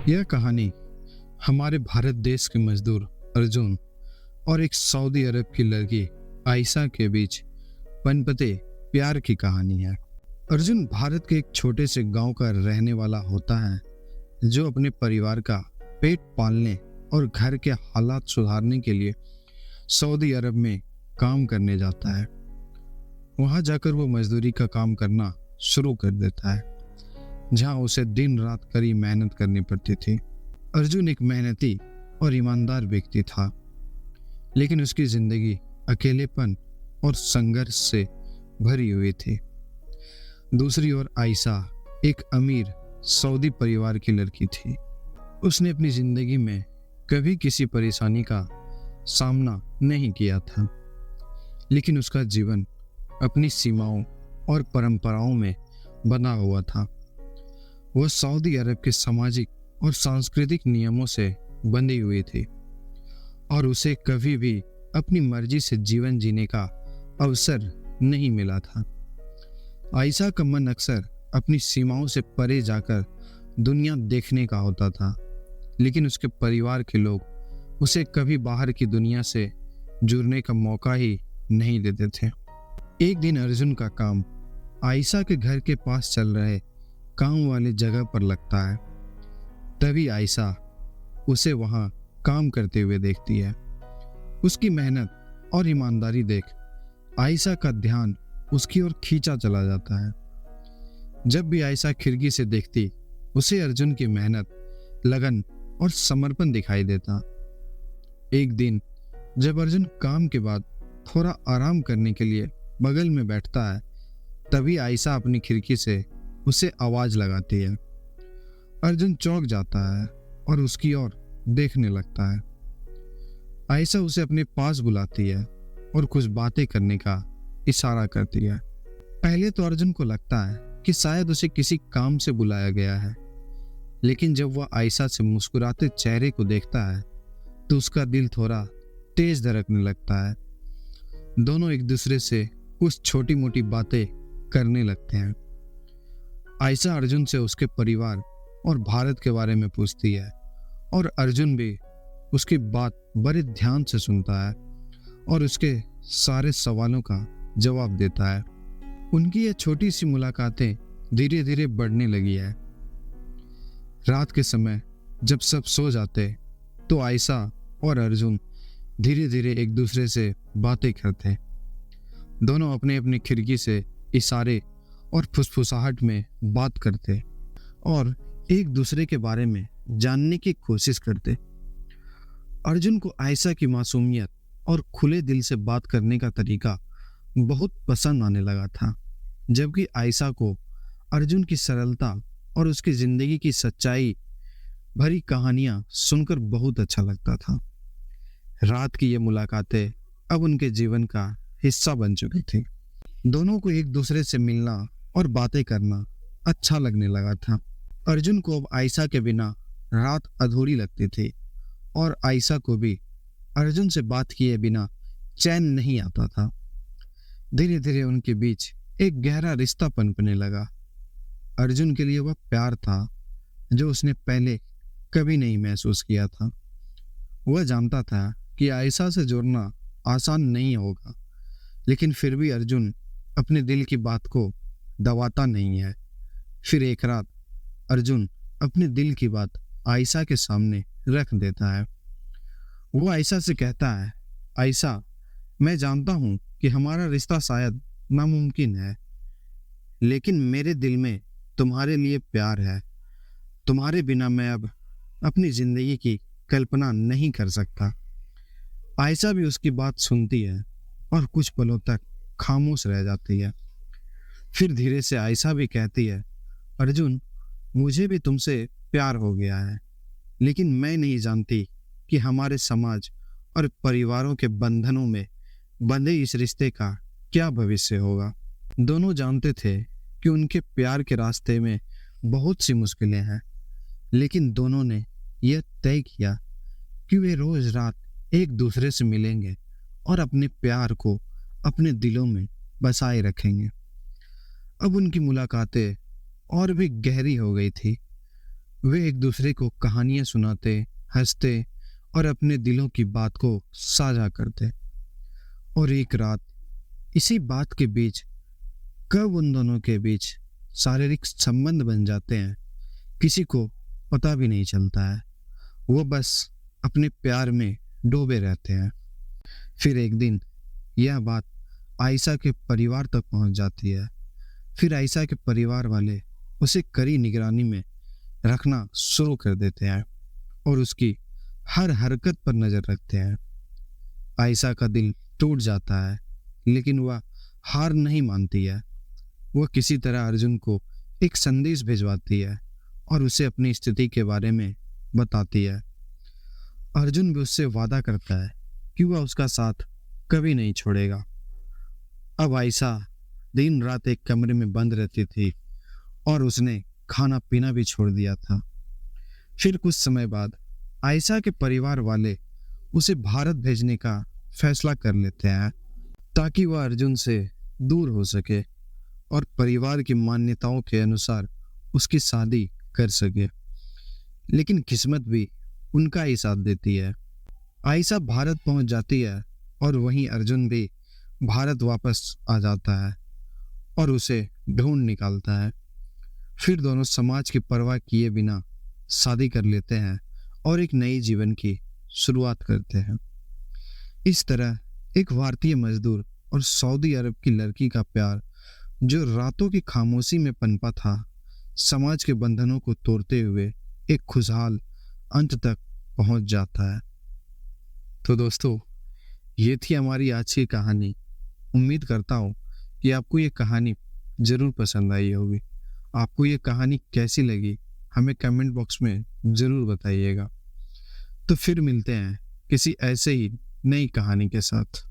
यह कहानी हमारे भारत देश के मजदूर अर्जुन और एक सऊदी अरब की लड़की आयशा के बीच पनपते प्यार की कहानी है। अर्जुन भारत के एक छोटे से गांव का रहने वाला होता है जो अपने परिवार का पेट पालने और घर के हालात सुधारने के लिए सऊदी अरब में काम करने जाता है। वहां जाकर वो मजदूरी का काम करना शुरू कर देता है जहां उसे दिन रात कड़ी मेहनत करनी पड़ती थी। अर्जुन एक मेहनती और ईमानदार व्यक्ति था, लेकिन उसकी जिंदगी अकेलेपन और संघर्ष से भरी हुई थी। दूसरी ओर आयशा एक अमीर सऊदी परिवार की लड़की थी। उसने अपनी जिंदगी में कभी किसी परेशानी का सामना नहीं किया था, लेकिन उसका जीवन अपनी सीमाओं और परंपराओं में बना हुआ था। वह सऊदी अरब के सामाजिक और सांस्कृतिक नियमों से बंधी हुई थी और उसे कभी भी अपनी मर्जी से जीवन जीने का अवसर नहीं मिला था। आयशा का मन अक्सर अपनी सीमाओं से परे जाकर दुनिया देखने का होता था, लेकिन उसके परिवार के लोग उसे कभी बाहर की दुनिया से जुड़ने का मौका ही नहीं देते थे। एक दिन अर्जुन का काम आयशा के घर के पास चल रहे काम वाली जगह पर लगता है। तभी आयशा उसे वहां काम करते हुए देखती है। उसकी मेहनत और ईमानदारी देख आयशा का ध्यान उसकी ओर खींचा चला जाता है। जब भी आयशा खिड़की से देखती, उसे अर्जुन की मेहनत, लगन और समर्पण दिखाई देता। एक दिन जब अर्जुन काम के बाद थोड़ा आराम करने के लिए बगल में बैठता है, तभी आयशा अपनी खिड़की से उसे आवाज लगाती है। अर्जुन चौंक जाता है और उसकी ओर देखने लगता है। आयशा उसे अपने पास बुलाती है और कुछ बातें करने का इशारा करती है। पहले तो अर्जुन को लगता है कि शायद उसे किसी काम से बुलाया गया है, लेकिन जब वह आयशा से मुस्कुराते चेहरे को देखता है तो उसका दिल थोड़ा तेज धड़कने लगता है। दोनों एक दूसरे से कुछ छोटी मोटी बातें करने लगते हैं। आयशा अर्जुन से उसके परिवार और भारत के बारे में पूछती है और अर्जुन भी उसकी बात बड़े ध्यान से सुनता है और उसके सारे सवालों का जवाब देता है। उनकी ये छोटी सी मुलाकातें धीरे धीरे बढ़ने लगी है। रात के समय जब सब सो जाते तो आयशा और अर्जुन धीरे धीरे एक दूसरे से बातें करते। दोनों अपने अपनी खिड़की से इशारे और फुसफुसाहट में बात करते और एक दूसरे के बारे में जानने की कोशिश करते। अर्जुन को आयशा की मासूमियत और खुले दिल से बात करने का तरीका बहुत पसंद आने लगा था, जबकि आयशा को अर्जुन की सरलता और उसकी जिंदगी की सच्चाई भरी कहानियां सुनकर बहुत अच्छा लगता था। रात की ये मुलाकातें अब उनके जीवन का हिस्सा बन चुकी थी। दोनों को एक दूसरे से मिलना और बातें करना अच्छा लगने लगा था। अर्जुन को अब आयशा के बिना रात अधूरी लगती थी और आयशा को भी अर्जुन से बात किए बिना चैन नहीं आता था। धीरे धीरे उनके बीच एक गहरा रिश्ता पनपने लगा। अर्जुन के लिए वह प्यार था जो उसने पहले कभी नहीं महसूस किया था। वह जानता था कि आयशा से जुड़ना आसान नहीं होगा, लेकिन फिर भी अर्जुन अपने दिल की बात को दबाता नहीं है। फिर एक रात अर्जुन अपने दिल की बात आयशा के सामने रख देता है। वो आयशा से कहता है, आयशा, मैं जानता हूं कि हमारा रिश्ता शायद नामुमकिन है, लेकिन मेरे दिल में तुम्हारे लिए प्यार है। तुम्हारे बिना मैं अब अपनी जिंदगी की कल्पना नहीं कर सकता। आयशा भी उसकी बात सुनती है और कुछ पलों तक खामोश रह जाती है। फिर धीरे से आयशा भी कहती है, अर्जुन, मुझे भी तुमसे प्यार हो गया है, लेकिन मैं नहीं जानती कि हमारे समाज और परिवारों के बंधनों में बंधे इस रिश्ते का क्या भविष्य होगा। दोनों जानते थे कि उनके प्यार के रास्ते में बहुत सी मुश्किलें हैं, लेकिन दोनों ने यह तय किया कि वे रोज रात एक दूसरे से मिलेंगे और अपने प्यार को अपने दिलों में बसाए रखेंगे। अब उनकी मुलाकातें और भी गहरी हो गई थी। वे एक दूसरे को कहानियां सुनाते, हंसते और अपने दिलों की बात को साझा करते। और एक रात इसी बात के बीच कब उन दोनों के बीच शारीरिक संबंध बन जाते हैं, किसी को पता भी नहीं चलता है। वो बस अपने प्यार में डूबे रहते हैं। फिर एक दिन यह बात आयशा के परिवार तक पहुंच जाती है। फिर आयशा के परिवार वाले उसे कड़ी निगरानी में रखना शुरू कर देते हैं और उसकी हर हरकत पर नजर रखते हैं। आयशा का दिल टूट जाता है, लेकिन वह हार नहीं मानती है। वह किसी तरह अर्जुन को एक संदेश भिजवाती है और उसे अपनी स्थिति के बारे में बताती है। अर्जुन भी उससे वादा करता है कि वह उसका साथ कभी नहीं छोड़ेगा। अब आयशा दिन रात एक कमरे में बंद रहती थी और उसने खाना पीना भी छोड़ दिया था। फिर कुछ समय बाद आयशा के परिवार वाले उसे भारत भेजने का फैसला कर लेते हैं ताकि वह अर्जुन से दूर हो सके और परिवार की मान्यताओं के अनुसार उसकी शादी कर सके। लेकिन किस्मत भी उनका ही साथ देती है। आयशा भारत पहुंच जाती है और वहीं अर्जुन भी भारत वापस आ जाता है और उसे ढूंढ निकालता है। फिर दोनों समाज की परवाह किए बिना शादी कर लेते हैं और एक नई जीवन की शुरुआत करते हैं। इस तरह एक भारतीय मजदूर और सऊदी अरब की लड़की का प्यार, जो रातों की खामोशी में पनपा था, समाज के बंधनों को तोड़ते हुए एक खुशहाल अंत तक पहुंच जाता है। तो दोस्तों, ये थी हमारी आज की कहानी। उम्मीद करता हूँ कि आपको ये कहानी जरूर पसंद आई होगी। आपको ये कहानी कैसी लगी हमें कमेंट बॉक्स में जरूर बताइएगा। तो फिर मिलते हैं किसी ऐसे ही नई कहानी के साथ।